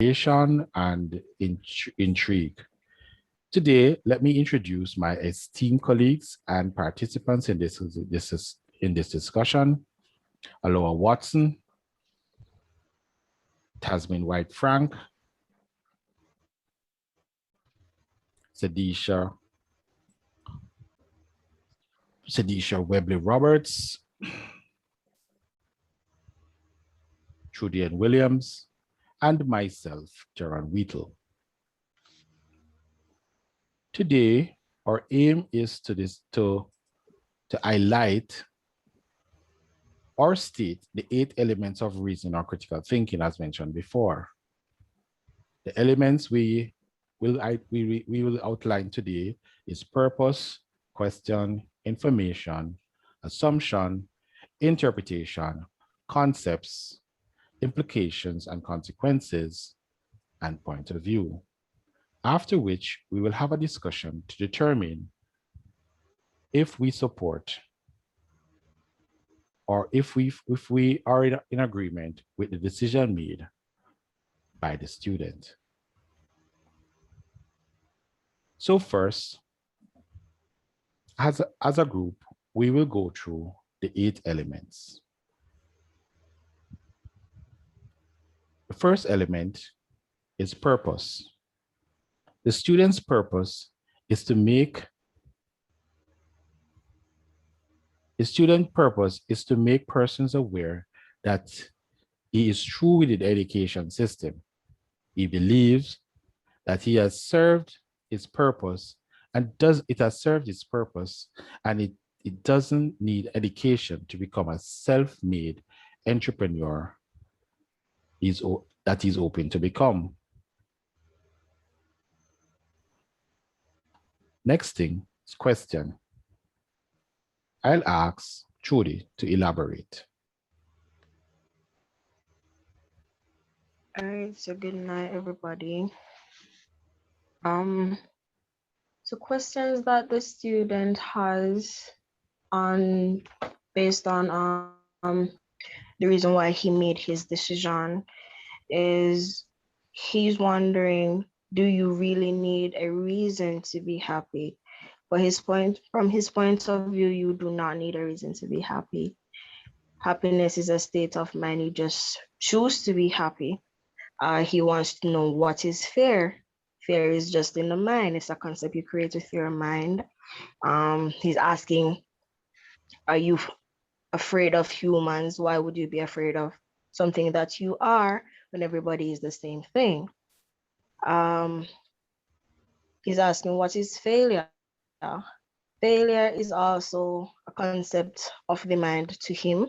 inspiration and intrigue. Today, let me introduce my esteemed colleagues and participants in this discussion. Aloha Watson, Tasmin White Frank, Sadisha Webley Roberts, Trudy Ann Williams, and myself, Jaron Wheatle. Today, our aim is to highlight or state the 8 elements of reason or critical thinking, as mentioned before. The elements we will outline today is purpose, question, information, assumption, interpretation, concepts, implications and consequences, and point of view. After which, we will have a discussion to determine if we support or if we are in agreement with the decision made by the student. So first, as a group, we will go through the 8 elements. The first element is purpose. The student's purpose is to make persons aware that he is through with the education system. He believes that he has served his purpose and it has served its purpose, and it doesn't need education to become a self-made entrepreneur that he's open to become. Next thing is question. I'll ask Trudy to elaborate. All right, so good night, everybody. So questions that the student has based on the reason why he made his decision is he's wondering, do you really need a reason to be happy? From his point of view, you do not need a reason to be happy. Happiness is a state of mind. You just choose to be happy. He wants to know what is fear. Fear is just in the mind. It's a concept you create with your mind. He's asking, are you afraid of humans? Why would you be afraid of something that you are when everybody is the same thing? He's asking, what is failure? Failure is also a concept of the mind to him,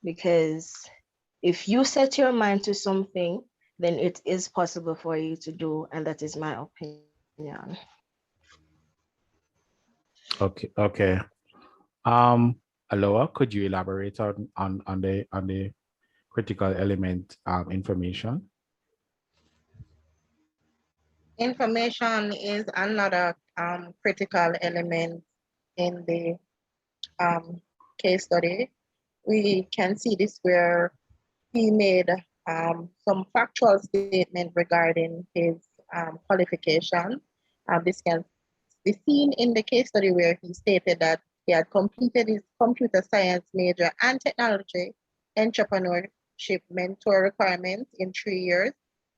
because if you set your mind to something, then it is possible for you to do, and that is my opinion. Okay. Aloha, could you elaborate on the critical element information? Information is another critical element in the case study. We can see this where he made some factual statement regarding his qualification. This can be seen in the case study where he stated that he had completed his computer science major and technology entrepreneurship mentor requirements in 3 years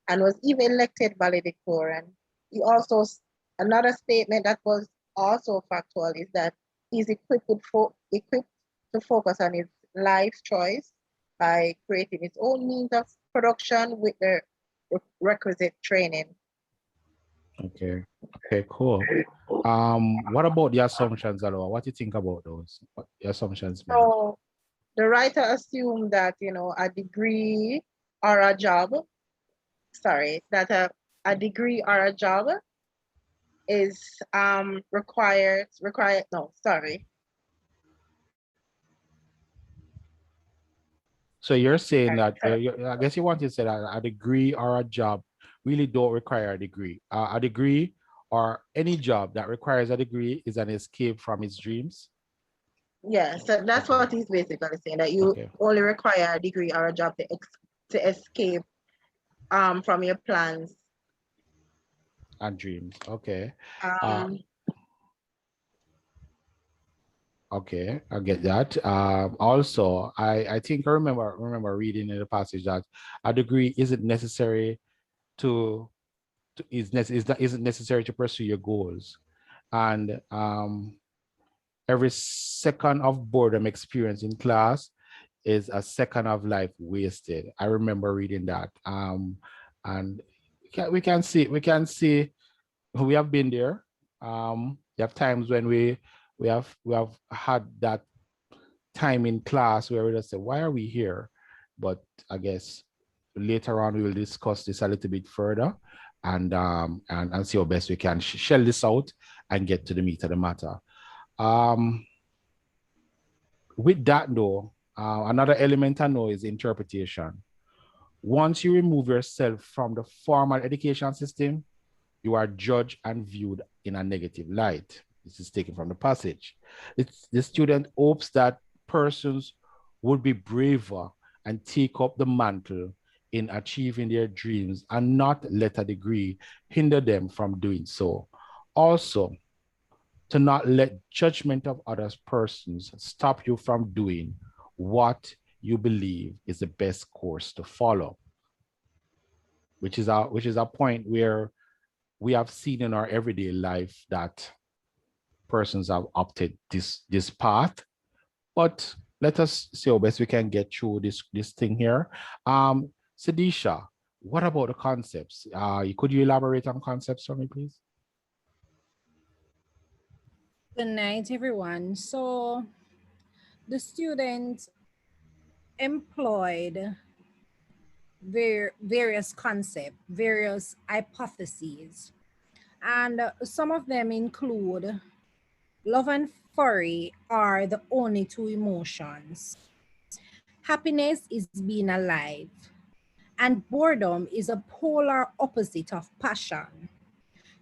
and was even elected valedictorian. He also, another statement that was also factual is that he's equipped to focus on his life choice by creating his own means of production with the requisite training. Okay, cool. What about the assumptions, Aloha? What do you think about those? What the assumptions made? So the writer assumed that, a degree or a job, a degree or a job is required, So you're saying that, I guess you want to say that a degree or a job really don't require a degree. A degree or any job that requires a degree is an escape from his dreams? Yeah, so that's what he's basically saying, that you only require a degree or a job to escape from your plans. And dreams. Okay. Um, Okay, I get that. Also, I think I remember reading in the passage that a degree isn't necessary isn't necessary to pursue your goals, and every second of boredom experience in class is a second of life wasted. I remember reading that. And we can see we have been there. There have times when we have had that time in class where we just say, why are we here? But I guess later on we will discuss this a little bit further and see how best we can shell this out and get to the meat of the matter. With that though, another element I know is interpretation. Once you remove yourself from the formal education system, you are judged and viewed in a negative light. This is taken from the passage. The student hopes that persons would be braver and take up the mantle in achieving their dreams and not let a degree hinder them from doing so. Also, to not let judgment of other persons stop you from doing what you believe is the best course to follow, which is a point where we have seen in our everyday life that persons have opted this path. But let us see how best we can get through this thing here. Sadisha, what about the concepts? Could you elaborate on concepts for me, please? Good night, everyone. So the students employed various concepts, various hypotheses, and some of them include love and fury are the only two emotions. Happiness is being alive, and boredom is a polar opposite of passion.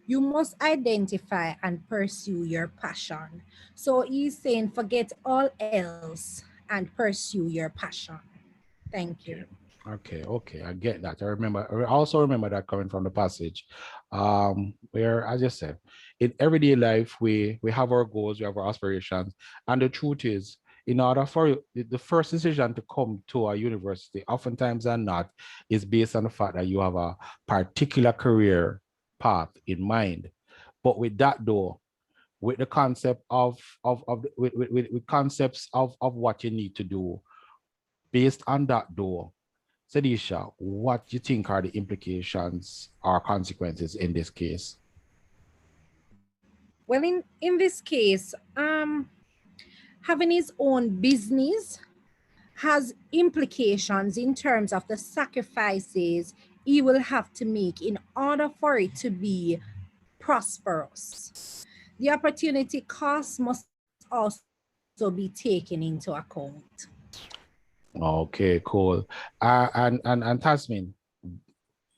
You must identify and pursue your passion. So he's saying, forget all else and pursue your passion. Thank you. Okay, I get that. I also remember that coming from the passage, where, as you said, in everyday life, we have our goals, we have our aspirations, and the truth is, in order for the first decision to come to a university, oftentimes and not, is based on the fact that you have a particular career path in mind. But with that though, with the concept with concepts of what you need to do, based on that though, Sadisha, what do you think are the implications or consequences in this case? Well, in this case, having his own business has implications in terms of the sacrifices he will have to make in order for it to be prosperous. The opportunity cost must also be taken into account. Okay, cool. And Tasmin,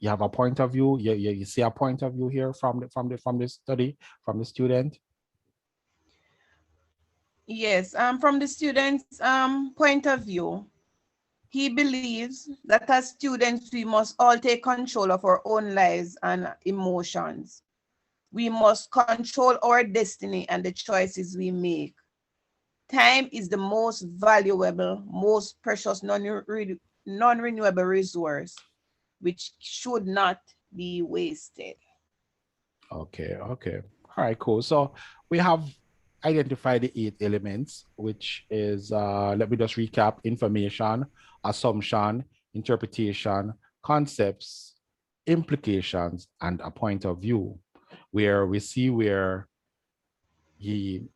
you have a point of view. You see a point of view here from the study from the student. Yes, from the student's point of view, he believes that as students, we must all take control of our own lives and emotions. We must control our destiny and the choices we make. Time is the most valuable, most precious non-renewable resource, which should not be wasted. Okay. All right, cool. So we have identified the 8 elements, which is, let me just recap: information, assumption, interpretation, concepts, implications, and a point of view, where we see where he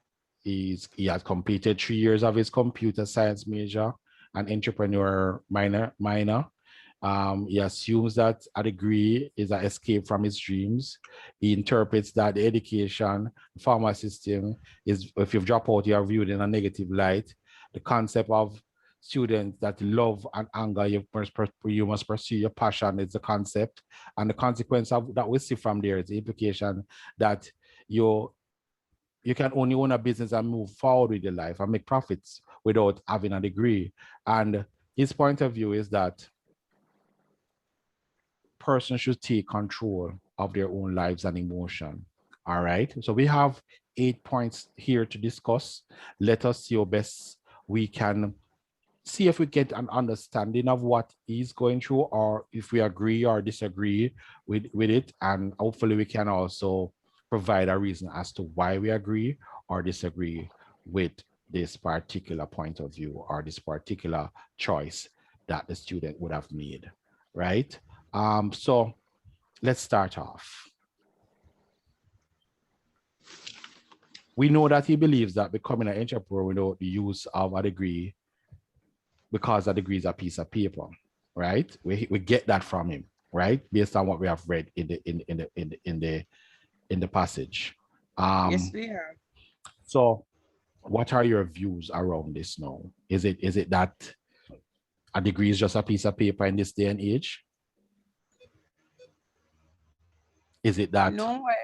has completed 3 years of his computer science major and entrepreneur minor. He assumes that a degree is an escape from his dreams. He interprets that the education formal system is, if you've dropped out, you are viewed in a negative light. The concept of students that love and anger, you must pursue your passion is the concept. And the consequence of that we see from there is the implication that you can only own a business and move forward with your life and make profits without having a degree. And his point of view is that person should take control of their own lives and emotion. All right. So we have 8 points here to discuss. Let us see how best we can see if we get an understanding of what he's going through, or if we agree or disagree with it. And hopefully we can also provide a reason as to why we agree or disagree with this particular point of view or this particular choice that the student would have made, right? So let's start off. We know that he believes that becoming an entrepreneur without the use of a degree, because a degree is a piece of paper, right? We get that from him, right? Based on what we have read in the passage. Yes, we have. So what are your views around this now? Is it that a degree is just a piece of paper in this day and age? Is it that No way.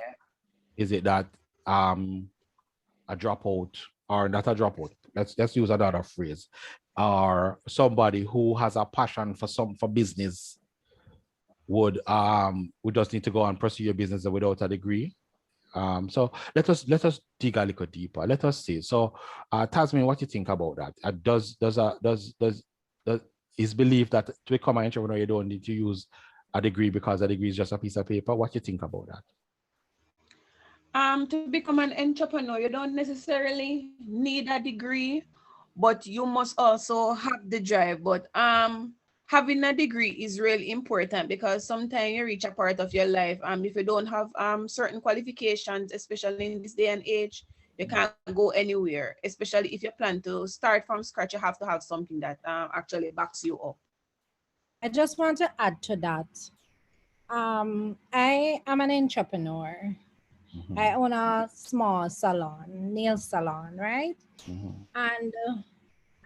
is it that a dropout, or not a dropout, let's use another phrase, or somebody who has a passion for business would just need to go and pursue your business without a degree? So let us dig a little deeper. Let us see. So Tasmin, what do you think about that? Does is belief that to become an entrepreneur you don't need to use a degree because a degree is just a piece of paper? What do you think about that? To become an entrepreneur, you don't necessarily need a degree, but you must also have the drive. But having a degree is really important, because sometimes you reach a part of your life, if you don't have certain qualifications, especially in this day and age, you can't go anywhere. Especially if you plan to start from scratch, you have to have something that actually backs you up. I just want to add to that. I am an entrepreneur. Mhm. I own a small salon, nail salon, right? Mhm. And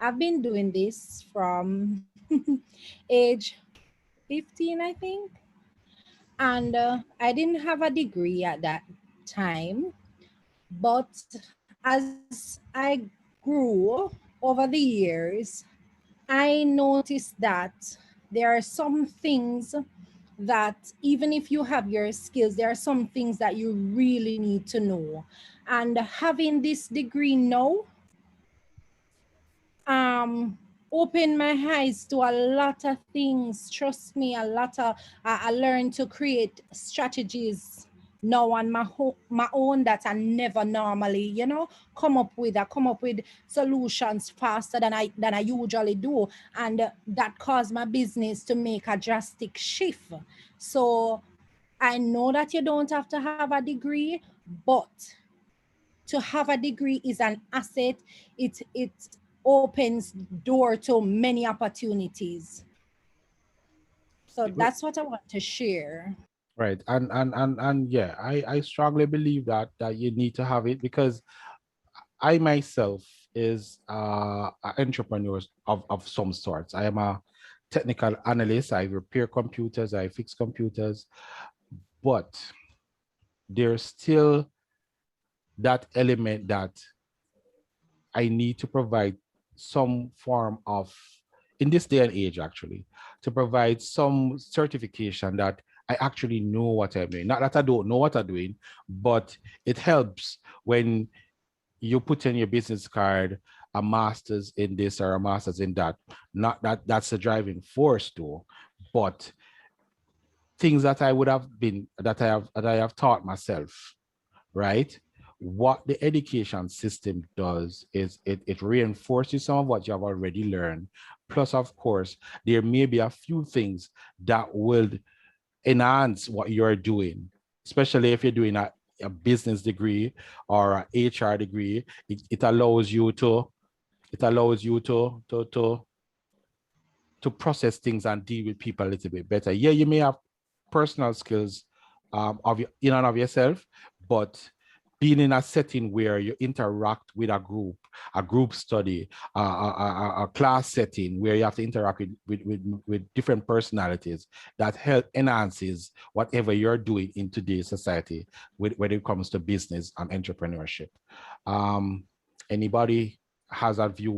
I've been doing this from age 15, I think. And I didn't have a degree at that time. But as I grew over the years, I noticed that there are some things that even if you have your skills, there are some things that you really need to know. And having this degree now, opened my eyes to a lot of things. Trust me, a lot of I learned to create strategies now on my own that I never normally, come up with. I come up with solutions faster than I usually do, and that caused my business to make a drastic shift. So I know that you don't have to have a degree, but to have a degree is an asset. It opens door to many opportunities. So that's what I want to share. Right. And yeah, I strongly believe that you need to have it, because I myself is an entrepreneur of some sorts. I am a technical analyst. I repair computers, I fix computers, but there's still that element that I need to provide some form of, in this day and age actually, to provide some certification that I actually know what I'm doing. Not that I don't know what I'm doing, but it helps when you put in your business card a master's in this or a master's in that. Not that that's a driving force though, but things that I would have been, that I have taught myself, right? What the education system does is it reinforces some of what you have already learned. Plus, of course, there may be a few things that will enhance what you're doing, especially if you're doing a business degree or an HR degree. It allows you to to process things and deal with people a little bit better. Yeah, you may have personal skills of in and of yourself, but being in a setting where you interact with a group study, a class setting where you have to interact with different personalities, that help enhances whatever you're doing in today's society when it comes to business and entrepreneurship. Anybody has a view